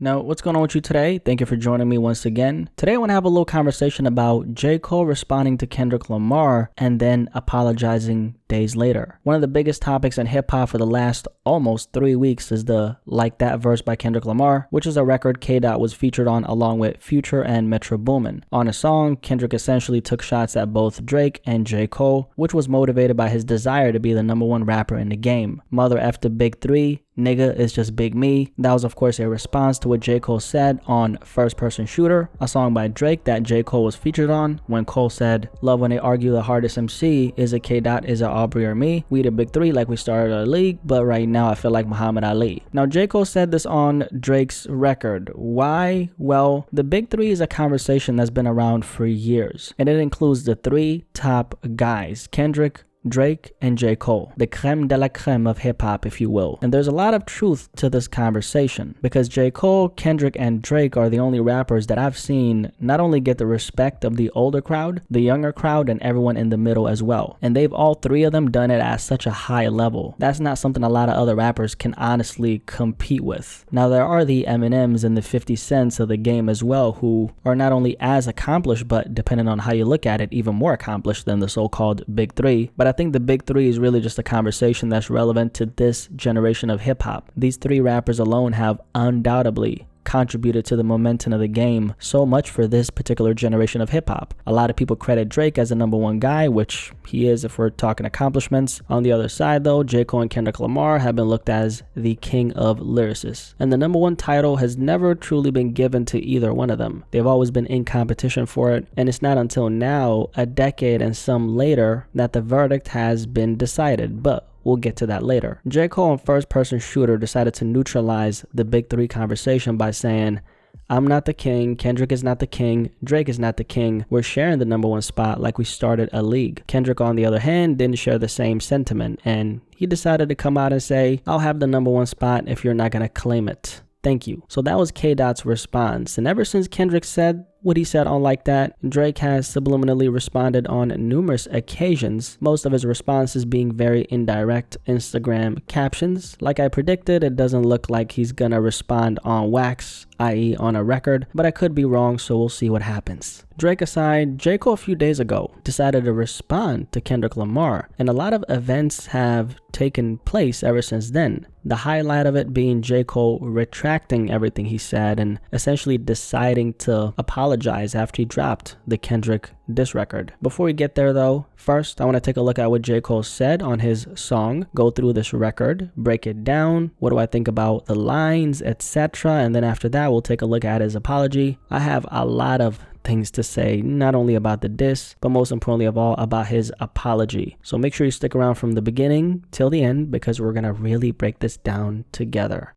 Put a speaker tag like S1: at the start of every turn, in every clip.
S1: Now, what's going on with you today? Thank you for joining me once again. Today I want to have a little conversation about J. Cole responding to Kendrick Lamar and then apologizing days later. One of the biggest topics in hip-hop for the last almost 3 weeks is the Like That verse by Kendrick Lamar, which is a record K-Dot was featured on along with Future and Metro Boomin. On a song, Kendrick essentially took shots at both Drake and J. Cole, which was motivated by his desire to be the #1 rapper in the game. Mother F the Big Three, nigga is just big me. That was of course a response to what J. Cole said on First Person Shooter, a song by Drake that J. Cole was featured on, when Cole said, "Love when they argue the hardest MC, is it K-Dot, is it Aubrey or me? We the big three like we started a league, but right now I feel like Muhammad Ali." Now J. Cole said this on Drake's record. Why? Well, the big three is a conversation that's been around for years, and it includes the three top guys, Kendrick, Drake, and J. Cole, the creme de la creme of hip-hop, if you will. And there's a lot of truth to this conversation, because J. Cole, Kendrick, and Drake are the only rappers that I've seen not only get the respect of the older crowd, the younger crowd, and everyone in the middle as well. And they've all three of them done it at such a high level. That's not something a lot of other rappers can honestly compete with. Now there are the Eminems and the 50 Cents of the game as well, who are not only as accomplished, but depending on how you look at it, even more accomplished than the so-called big three. But I think the big three is really just a conversation that's relevant to this generation of hip-hop. These three rappers alone have undoubtedly contributed to the momentum of the game so much for this particular generation of hip-hop. A lot of people credit Drake as the #1 guy, which he is if we're talking accomplishments. On the other side though, J. Cole and Kendrick Lamar have been looked as the king of lyricists, and the #1 title has never truly been given to either one of them. They've always been in competition for it, and it's not until now, a decade and some later, that the verdict has been decided, but we'll get to that later. J. Cole and First Person Shooter decided to neutralize the big three conversation by saying, "I'm not the king, Kendrick is not the king, Drake is not the king, we're sharing the #1 spot like we started a league." Kendrick, on the other hand, didn't share the same sentiment, and he decided to come out and say, "I'll have the #1 spot if you're not gonna claim it. Thank you." So that was K-Dot's response, and ever since Kendrick said what he said on Like That, Drake has subliminally responded on numerous occasions, most of his responses being very indirect Instagram captions. Like I predicted, it doesn't look like he's gonna respond on wax, i.e. on a record, but I could be wrong, so we'll see what happens. Drake aside, J. Cole a few days ago decided to respond to Kendrick Lamar, and a lot of events have taken place ever since then. The highlight of it being J. Cole retracting everything he said and essentially deciding to apologize after he dropped the Kendrick diss record. Before we get there though, first I want to take a look at what J. Cole said on his song, go through this record, break it down, what do I think about the lines, etc. And then after that we'll take a look at his apology. I have a lot of things to say, not only about the diss, but most importantly of all, about his apology. So make sure you stick around from the beginning till the end, because we're gonna really break this down together.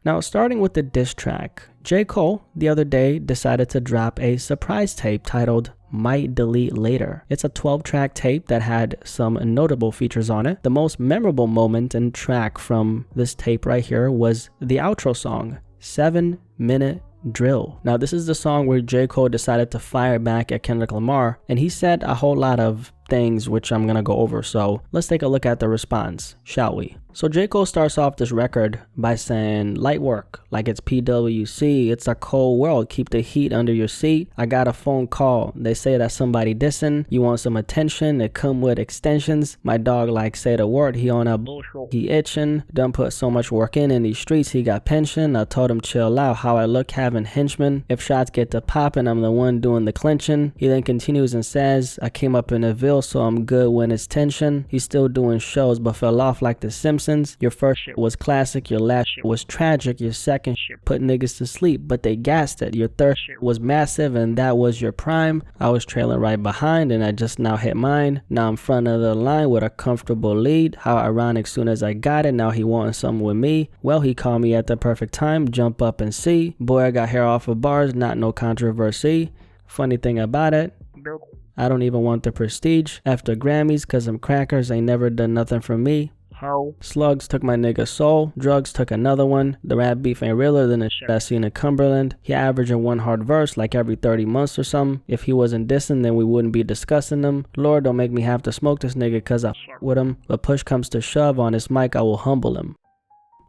S1: Now, starting with the diss track, J. Cole the other day decided to drop a surprise tape titled Might Delete Later. It's a 12-track tape that had some notable features on it. The most memorable moment and track from this tape right here was the outro song, 7-Minute Drill. Now this is the song where J. Cole decided to fire back at Kendrick Lamar, and he said a whole lot of things which I'm gonna go over, so let's take a look at the response, shall we? So J. Cole starts off this record by saying, "Light work, like it's PWC, it's a cold world, keep the heat under your seat. I got a phone call, they say that somebody dissing, you want some attention, it come with extensions. My dog like say the word, he on a bullshit, he itching, done put so much work in these streets, he got pension. I told him chill out, how I look having henchmen. If shots get to popping, I'm the one doing the clinching." He then continues and says, "I came up in a Ville, so I'm good when it's tension. He's still doing shows, but fell off like the Simpsons. Your first shit was classic, your last shit was tragic, your second shit put niggas to sleep, but they gassed it. Your third shit was massive, and that was your prime. I was trailing right behind, and I just now hit mine. Now I'm front of the line with a comfortable lead. How ironic, soon as I got it, now he wanting something with me. Well, he called me at the perfect time, jump up and see. Boy, I got hair off of bars, not no controversy. Funny thing about it, I don't even want the prestige after Grammys, cause them crackers ain't never done nothing for me. How? Slugs took my nigga's soul, drugs took another one. The rap beef ain't realer than the shit I seen in Cumberland. He averaging one hard verse like every 30 months or something. If he wasn't dissing, then we wouldn't be discussing them. Lord, don't make me have to smoke this nigga cause I fuck with him. But push comes to shove on his mic, I will humble him.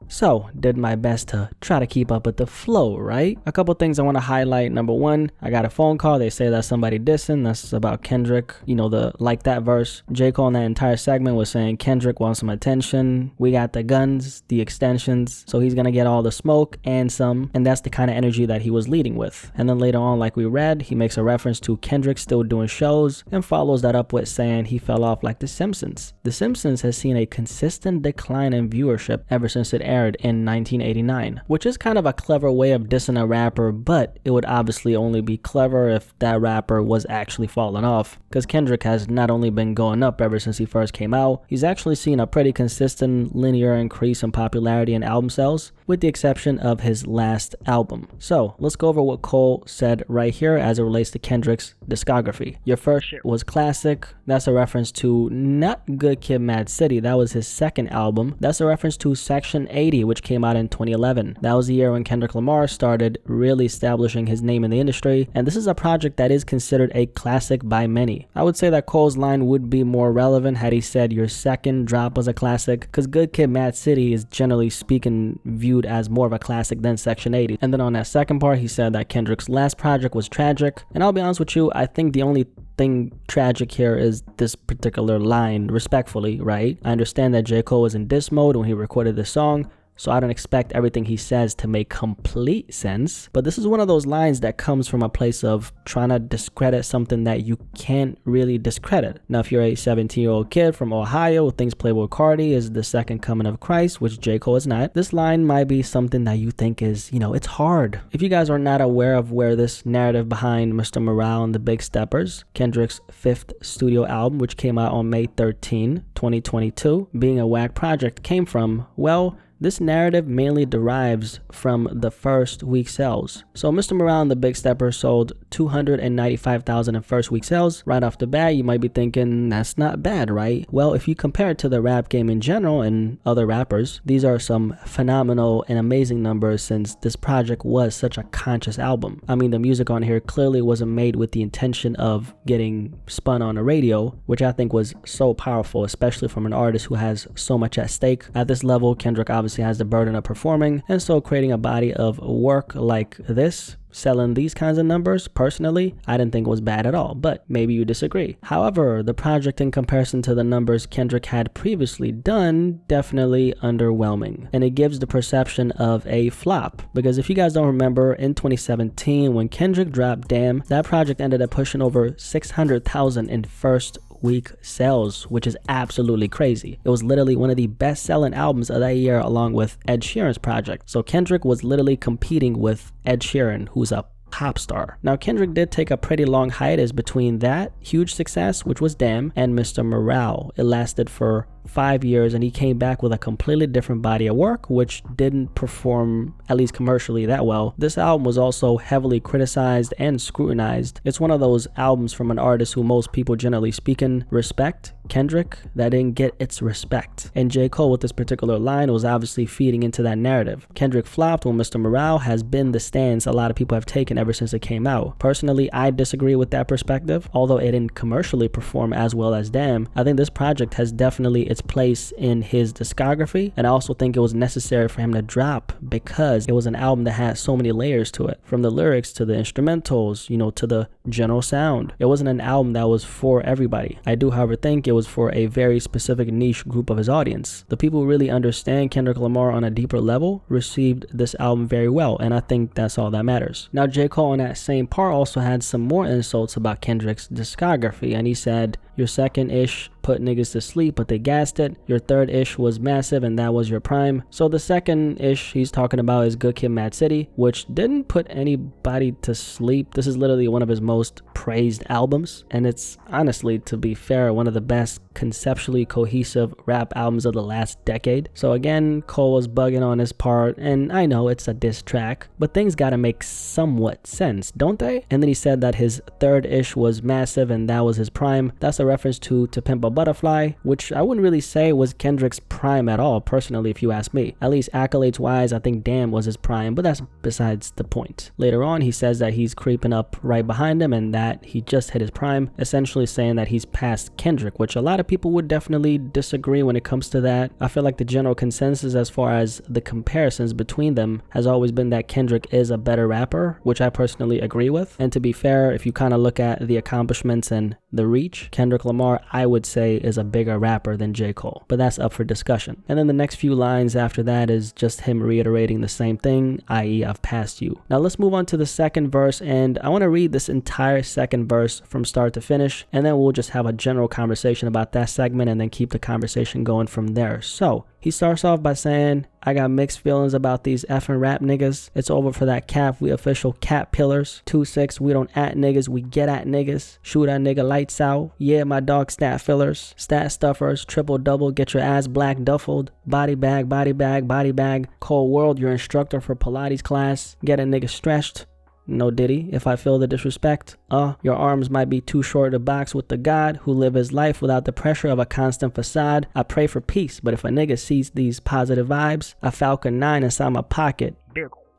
S1: So, did my best to try to keep up with the flow, right? A couple things I want to highlight. Number one, I got a phone call. They say that's somebody dissing. That's about Kendrick. You know, the like that verse. J. Cole in that entire segment was saying Kendrick wants some attention. We got the guns, the extensions. So he's going to get all the smoke and some. And that's the kind of energy that he was leading with. And then later on, like we read, he makes a reference to Kendrick still doing shows and follows that up with saying he fell off like The Simpsons. The Simpsons has seen a consistent decline in viewership ever since it aired in 1989, which is kind of a clever way of dissing a rapper, but it would obviously only be clever if that rapper was actually falling off, because Kendrick has not only been going up ever since he first came out, he's actually seen a pretty consistent linear increase in popularity and album sales, with the exception of his last album. So let's go over what Cole said right here as it relates to Kendrick's discography. Your first shit was classic. That's a reference to not Good Kid, Mad City. That was his second album. That's a reference to Section 80, which came out in 2011. That was the year when Kendrick Lamar started really establishing his name in the industry, and this is a project that is considered a classic by many. I would say that Cole's line would be more relevant had he said your second drop was a classic, because Good Kid, Mad City is generally speaking viewed as more of a classic than Section 80. And then on that second part, he said that Kendrick's last project was tragic, and I'll be honest with you, I think the only thing tragic here is this particular line, respectfully, right? I understand that J. Cole was in diss mode when he recorded this song, so I don't expect everything he says to make complete sense, but this is one of those lines that comes from a place of trying to discredit something that you can't really discredit. Now, if you're a 17-year-old kid from Ohio who thinks Playboy Cardi is the second coming of Christ, which J. Cole is not, this line might be something that you think is, it's hard. If you guys are not aware of where this narrative behind Mr. Morale and the Big Steppers, Kendrick's 5th studio album, which came out on May 13, 2022, being a whack project came from, well, this narrative mainly derives from the first week sales. So Mr. Morale and the Big Steppers sold 295,000 in first week sales. Right off the bat, you might be thinking that's not bad, right? Well, if you compare it to the rap game in general and other rappers, these are some phenomenal and amazing numbers since this project was such a conscious album. I mean, the music on here clearly wasn't made with the intention of getting spun on the radio, which I think was so powerful, especially from an artist who has so much at stake. At this level, Kendrick obviously has the burden of performing, and so creating a body of work like this, selling these kinds of numbers, personally, I didn't think was bad at all, but maybe you disagree. However, the project in comparison to the numbers Kendrick had previously done, definitely underwhelming, and it gives the perception of a flop, because if you guys don't remember, in 2017, when Kendrick dropped Damn, that project ended up pushing over 600,000 in first week sales, which is absolutely crazy. It was literally one of the best-selling albums of that year, along with Ed Sheeran's project. So Kendrick was literally competing with Ed Sheeran, who's a pop star. Now, Kendrick did take a pretty long hiatus between that huge success, which was Damn, and Mr. Morale. It lasted for 5 years, and he came back with a completely different body of work, which didn't perform, at least commercially, that well. This album was also heavily criticized and scrutinized. It's one of those albums from an artist who most people, generally speaking, respect. Kendrick, that didn't get its respect. And J. Cole, with this particular line, was obviously feeding into that narrative. Kendrick flopped when Mr. Morale has been the stance a lot of people have taken ever since it came out. Personally, I disagree with that perspective. Although it didn't commercially perform as well as Damn, I think this project has definitely its place in his discography, and I also think it was necessary for him to drop because it was an album that had so many layers to it, from the lyrics to the instrumentals, to the general sound. It wasn't an album that was for everybody. I do, however, think it was for a very specific niche group of his audience. The people who really understand Kendrick Lamar on a deeper level received this album very well, and I think that's all that matters. Now, J. Cole on that same part also had some more insults about Kendrick's discography, and he said, your second-ish put niggas to sleep, but they gassed it. Your third-ish was massive, and that was your prime. So the second-ish he's talking about is Good Kid, Mad City, which didn't put anybody to sleep. This is literally one of his most praised albums, and it's honestly, to be fair, one of the best conceptually cohesive rap albums of the last decade. So again, Cole was bugging on his part, and I know it's a diss track, but things gotta make somewhat sense, don't they? And then he said that his third-ish was massive, and that was his prime. That's a reference to Pimp a Butterfly, which I wouldn't really say was Kendrick's prime at all, personally, if you ask me. At least accolades wise, I think Damn was his prime, but that's besides the point. Later on, he says that he's creeping up right behind him and that he just hit his prime, essentially saying that he's past Kendrick, which a lot of people would definitely disagree when it comes to that. I feel like the general consensus as far as the comparisons between them has always been that Kendrick is a better rapper, which I personally agree with. And to be fair, if you kind of look at the accomplishments and the reach, Kendrick Lamar, I would say, is a bigger rapper than J. Cole, but that's up for discussion. And then the next few lines after that is just him reiterating the same thing, i.e. I've passed you. Now let's move on to the second verse, and I want to read this entire second verse from start to finish, and then we'll just have a general conversation about that segment and then keep the conversation going from there. So he starts off by saying, I got mixed feelings about these effing rap niggas. It's over for that cap. We official cap pillars. 2-6, we don't at niggas. We get at niggas. Shoot a nigga lights out. Yeah, my dog stat fillers. Stat stuffers. Triple double. Get your ass black duffled. Body bag, body bag, body bag. Cold world, your instructor for Pilates class. Get a nigga stretched. No diddy, if I feel the disrespect. Your arms might be too short to box with the God who live his life without the pressure of a constant facade. I pray for peace, but if a nigga sees these positive vibes, a Falcon 9 inside my pocket.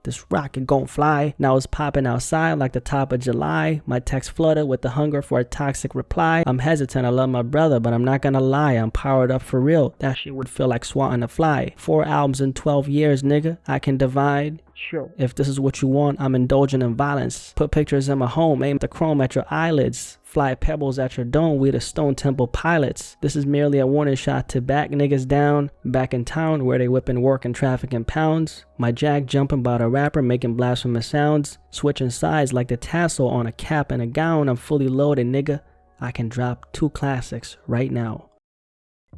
S1: This rocket gon' fly. Now it's popping outside like the top of July. My text flooded with the hunger for a toxic reply. I'm hesitant, I love my brother, but I'm not gonna lie. I'm powered up for real. That shit would feel like swatting a fly. 4 albums in 12 years, nigga. I can divide. Sure. If this is what you want, I'm indulging in violence. Put pictures in my home, aim the chrome at your eyelids. Fly pebbles at your dome, we the Stone Temple pilots. This is merely a warning shot to back niggas down. Back in town where they whipping work and trafficking pounds. My jack jumping by the rapper making blasphemous sounds. Switching sides like the tassel on a cap and a gown. I'm fully loaded, nigga. I can drop 2 classics right now.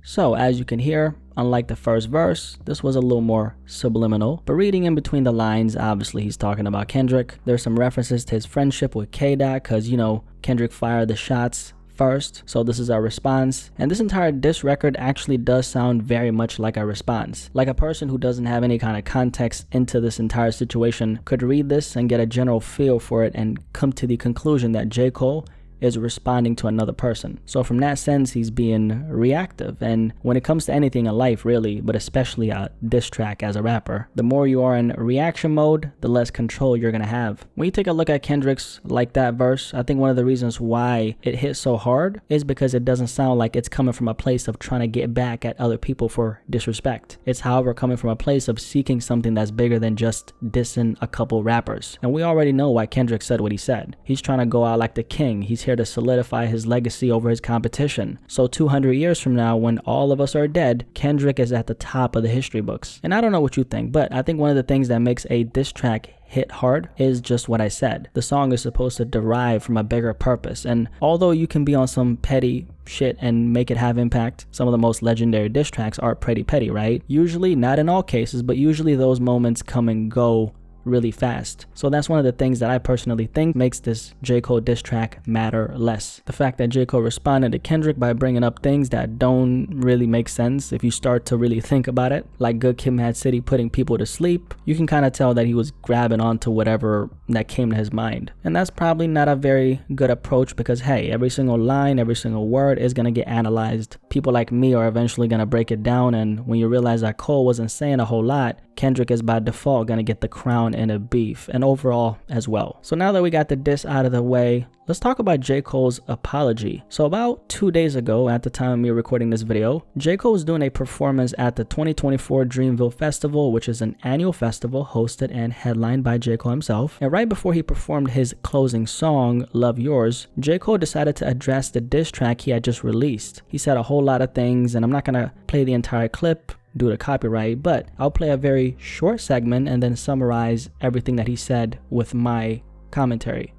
S1: So as you can hear, unlike the first verse, this was a little more subliminal, but reading in between the lines, obviously he's talking about Kendrick. There's some references to his friendship with K-Dot, cause you know, Kendrick fired the shots first, so this is our response. And this entire diss record actually does sound very much like a response. Like a person who doesn't have any kind of context into this entire situation could read this and get a general feel for it and come to the conclusion that J. Cole is responding to another person. So from that sense, he's being reactive. And when it comes to anything in life, really, but especially a diss track as a rapper, the more you are in reaction mode, the less control you're gonna have. When you take a look at Kendrick's like that verse, I think one of the reasons why it hit so hard is because it doesn't sound like it's coming from a place of trying to get back at other people for disrespect. It's, however, coming from a place of seeking something that's bigger than just dissing a couple rappers. And we already know why Kendrick said what he said. He's trying to go out like the king. He's here to solidify his legacy over his competition. So 200 years from now, when all of us are dead, Kendrick is at the top of the history books. And I don't know what you think, but I think one of the things that makes a diss track hit hard is just what I said. The song is supposed to derive from a bigger purpose, and although you can be on some petty shit and make it have impact, some of the most legendary diss tracks are pretty petty, right? Usually, not in all cases, but usually those moments come and go really fast. So that's one of the things that I personally think makes this J. Cole diss track matter less. The fact that J. Cole responded to Kendrick by bringing up things that don't really make sense if you start to really think about it, like Good Kid, Mad City putting people to sleep, you can kind of tell that he was grabbing onto whatever that came to his mind. And that's probably not a very good approach because, hey, every single line, every single word is going to get analyzed. People like me are eventually going to break it down, and when you realize that Cole wasn't saying a whole lot, Kendrick is by default going to get the crown in a beef, and overall as well. So now that we got the diss out of the way, let's talk about J. Cole's apology. So about 2 days ago, at the time of me recording this video, J. Cole was doing a performance at the 2024 Dreamville Festival, which is an annual festival hosted and headlined by J. Cole himself. And right before he performed his closing song, Love Yours, J. Cole decided to address the diss track he had just released. He said a whole lot of things, and I'm not gonna play the entire clip due to copyright, but I'll play a very short segment and then summarize everything that he said with my commentary.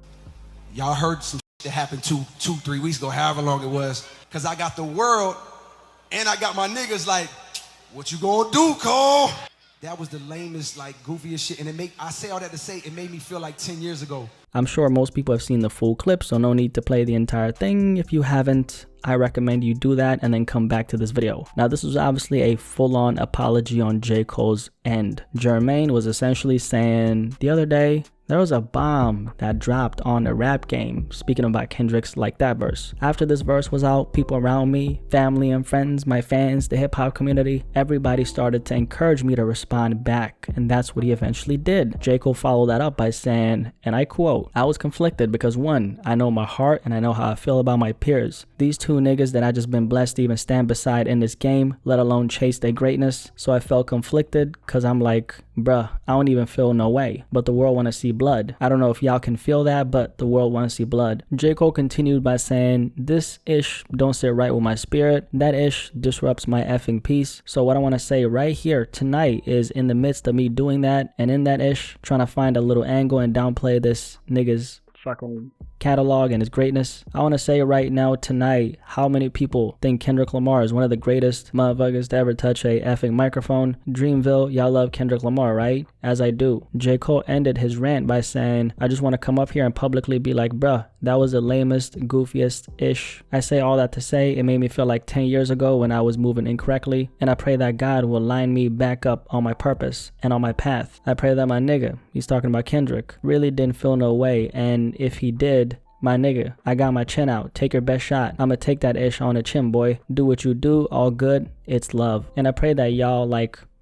S2: Y'all heard some that happened 3 weeks ago, however long it was, because I got the world and I got my niggas like, what you gonna do, Cole? That was the lamest, like, goofiest shit, and I say all that to say it made me feel like 10 years ago.
S1: I'm sure most people have seen the full clip, so no need to play the entire thing if you haven't. I recommend you do that and then come back to this video. Now, this was obviously a full-on apology on J. Cole's end. Jermaine was essentially saying the other day, there was a bomb that dropped on the rap game, speaking about Kendrick's Like That verse. After this verse was out, people around me, family and friends, my fans, the hip-hop community, everybody started to encourage me to respond back, and that's what he eventually did. J. Cole followed that up by saying, and I quote, I was conflicted because 1, I know my heart and I know how I feel about my peers. These 2 niggas that I just been blessed to even stand beside in this game, let alone chase their greatness. So I felt conflicted because I'm like, bruh, I don't even feel no way, but the world want to see blood. I don't know if y'all can feel that, but the world want to see blood. J. Cole continued by saying, this ish don't sit right with my spirit. That ish disrupts my effing peace. So what I want to say right here tonight is, in the midst of me doing that and in that ish, trying to find a little angle and downplay this nigga's fucking catalog and his greatness, I want to say right now tonight, how many people think Kendrick Lamar is one of the greatest motherfuckers to ever touch a effing microphone? Dreamville, y'all love Kendrick Lamar, right? As I do. J. Cole ended his rant by saying, I just want to come up here and publicly be like, bruh, that was the lamest, goofiest ish. I say all that to say it made me feel like 10 years ago when I was moving incorrectly, and I pray that God will line me back up on my purpose and on my path. I pray that my nigga, he's talking about Kendrick, really didn't feel no way, and if he did, my nigga, I got my chin out. Take your best shot. I'ma take that ish on the chin, boy. Do what you do. All good. It's love. And I pray that y'all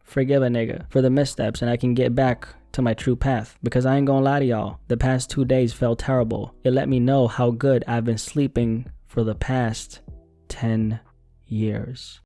S1: forgive a nigga for the missteps and I can get back to my true path. Because I ain't gonna lie to y'all, the past 2 days felt terrible. It let me know how good I've been sleeping for the past 10 years.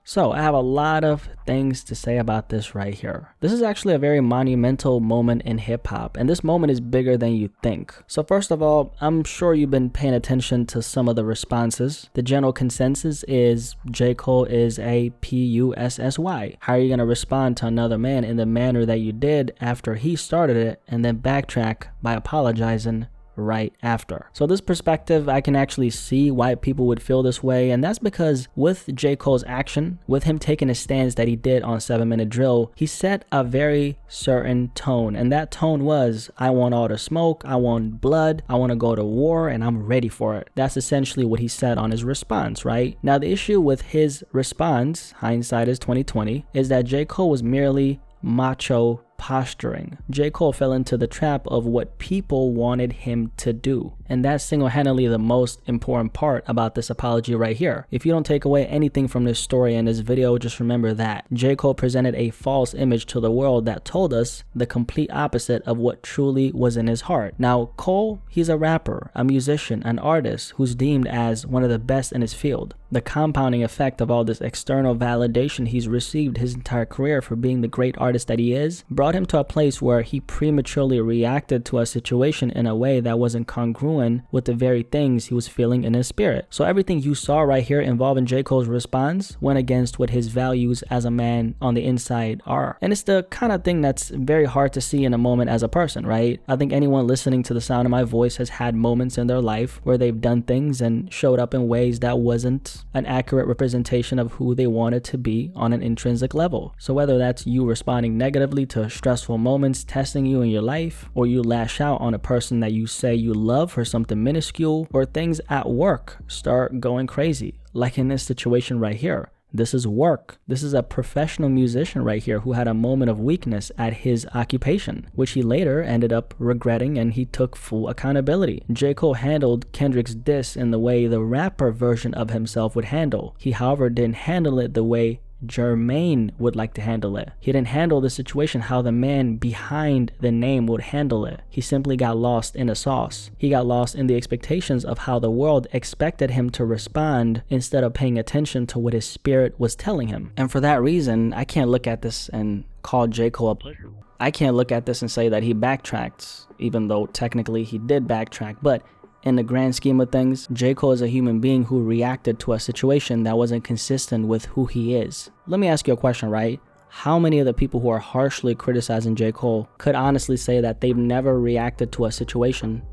S1: So I have a lot of things to say about this right here. This is actually a very monumental moment in hip hop, and this moment is bigger than you think. So first of all, I'm sure you've been paying attention to some of the responses. The general consensus is J. Cole is a pussy. How are you going to respond to another man in the manner that you did after he started it and then backtrack by apologizing right after? So this perspective, I can actually see why people would feel this way, and that's because with J. Cole's action, with him taking a stance that he did on 7 Minute Drill, he set a very certain tone, and that tone was, I want all the smoke, I want blood, I want to go to war, and I'm ready for it. That's essentially what he said on his response, right? Now the issue with his response, hindsight is 2020, is that J. Cole was merely macho posturing. J. Cole fell into the trap of what people wanted him to do. And that's single-handedly the most important part about this apology right here. If you don't take away anything from this story and this video, just remember that J. Cole presented a false image to the world that told us the complete opposite of what truly was in his heart. Now, Cole, he's a rapper, a musician, an artist who's deemed as one of the best in his field. The compounding effect of all this external validation he's received his entire career for being the great artist that he is brought him to a place where he prematurely reacted to a situation in a way that wasn't congruent with the very things he was feeling in his spirit. So everything you saw right here involving J. Cole's response went against what his values as a man on the inside are. And it's the kind of thing that's very hard to see in a moment as a person, right? I think anyone listening to the sound of my voice has had moments in their life where they've done things and showed up in ways that wasn't an accurate representation of who they wanted to be on an intrinsic level. So whether that's you responding negatively to stressful moments testing you in your life, or you lash out on a person that you say you love for something minuscule, or things at work start going crazy, like in this situation right here. This is work. This is a professional musician right here who had a moment of weakness at his occupation, which he later ended up regretting, and he took full accountability. J. Cole handled Kendrick's diss in the way the rapper version of himself would handle. He, however, didn't handle it the way Jermaine would like to handle it. He didn't handle the situation how the man behind the name would handle it. He simply got lost in the sauce. He got lost in the expectations of how the world expected him to respond instead of paying attention to what his spirit was telling him. And for that reason, I can't look at this and call J. Cole a pusher. I can't look at this and say that he backtracked, even though technically he did backtrack, but in the grand scheme of things, J. Cole is a human being who reacted to a situation that wasn't consistent with who he is. Let me ask you a question, right? How many of the people who are harshly criticizing J. Cole could honestly say that they've never reacted to a situation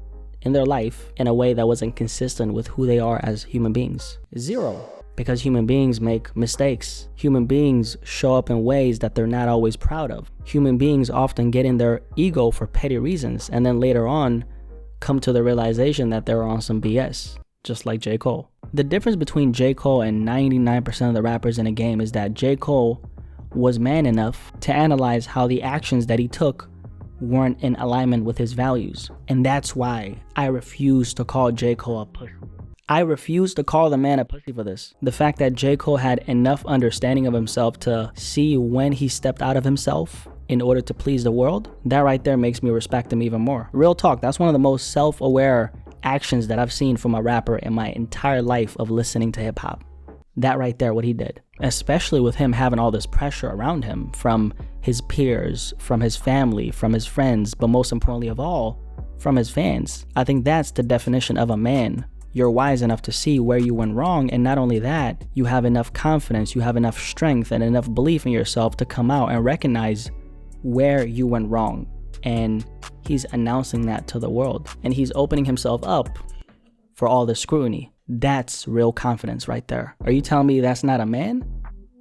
S1: in their life in a way that wasn't consistent with who they are as human beings? Zero. Because human beings make mistakes. Human beings show up in ways that they're not always proud of. Human beings often get in their ego for petty reasons and then later on come to the realization that they're on some BS. just like J. Cole. The difference between J. Cole and 99% of the rappers in a game is that J. Cole was man enough to analyze how the actions that he took weren't in alignment with his values. And that's why I refuse to call J. Cole a pussy. I refuse to call the man a pussy for this. The fact that J. Cole had enough understanding of himself to see when he stepped out of himself in order to please the world, that right there makes me respect him even more. Real talk, that's one of the most self-aware actions that I've seen from a rapper in my entire life of listening to hip hop. That right there, what he did. Especially with him having all this pressure around him from his peers, from his family, from his friends, but most importantly of all, from his fans. I think that's the definition of a man. You're wise enough to see where you went wrong, and not only that, you have enough confidence, you have enough strength and enough belief in yourself to come out and recognize where you went wrong. And he's announcing that to the world, and he's opening himself up for all the scrutiny. That's real confidence right there. Are you telling me that's not a man?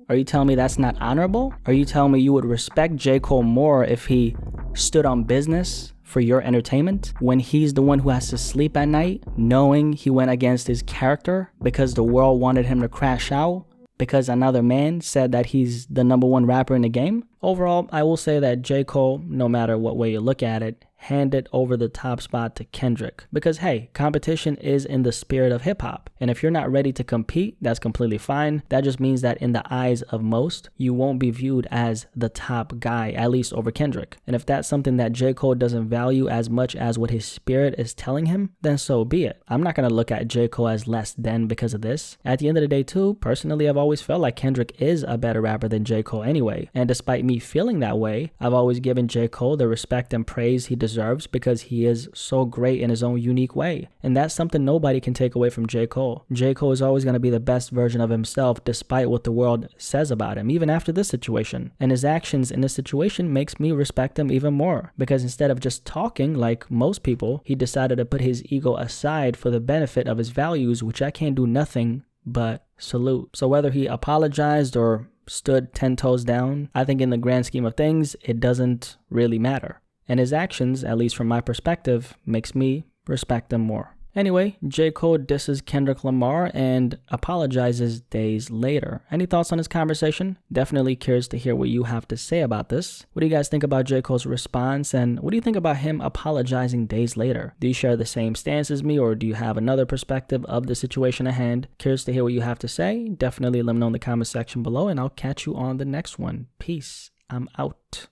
S1: Are you telling me that's not honorable? Are you telling me you would respect J. Cole more if he stood on business for your entertainment when he's the one who has to sleep at night knowing he went against his character because the world wanted him to crash out because another man said that he's the #1 rapper in the game? Overall, I will say that J. Cole, no matter what way you look at it, handed over the top spot to Kendrick. Because hey, competition is in the spirit of hip hop. And if you're not ready to compete, that's completely fine. That just means that in the eyes of most, you won't be viewed as the top guy, at least over Kendrick. And if that's something that J. Cole doesn't value as much as what his spirit is telling him, then so be it. I'm not going to look at J. Cole as less than because of this. At the end of the day too, personally, I've always felt like Kendrick is a better rapper than J. Cole anyway. And despite me feeling that way, I've always given J. Cole the respect and praise he deserves because he is so great in his own unique way. And that's something nobody can take away from J. Cole. J. Cole is always going to be the best version of himself despite what the world says about him, even after this situation. And his actions in this situation makes me respect him even more because instead of just talking like most people, he decided to put his ego aside for the benefit of his values, which I can't do nothing but salute. So whether he apologized or stood 10 toes down, I think in the grand scheme of things, it doesn't really matter. And his actions, at least from my perspective, makes me respect him more. Anyway, J. Cole disses Kendrick Lamar and apologizes days later. Any thoughts on this conversation? Definitely curious to hear what you have to say about this. What do you guys think about J. Cole's response? And what do you think about him apologizing days later? Do you share the same stance as me, or do you have another perspective of the situation at hand? Curious to hear what you have to say. Definitely let me know in the comment section below, and I'll catch you on the next one. Peace. I'm out.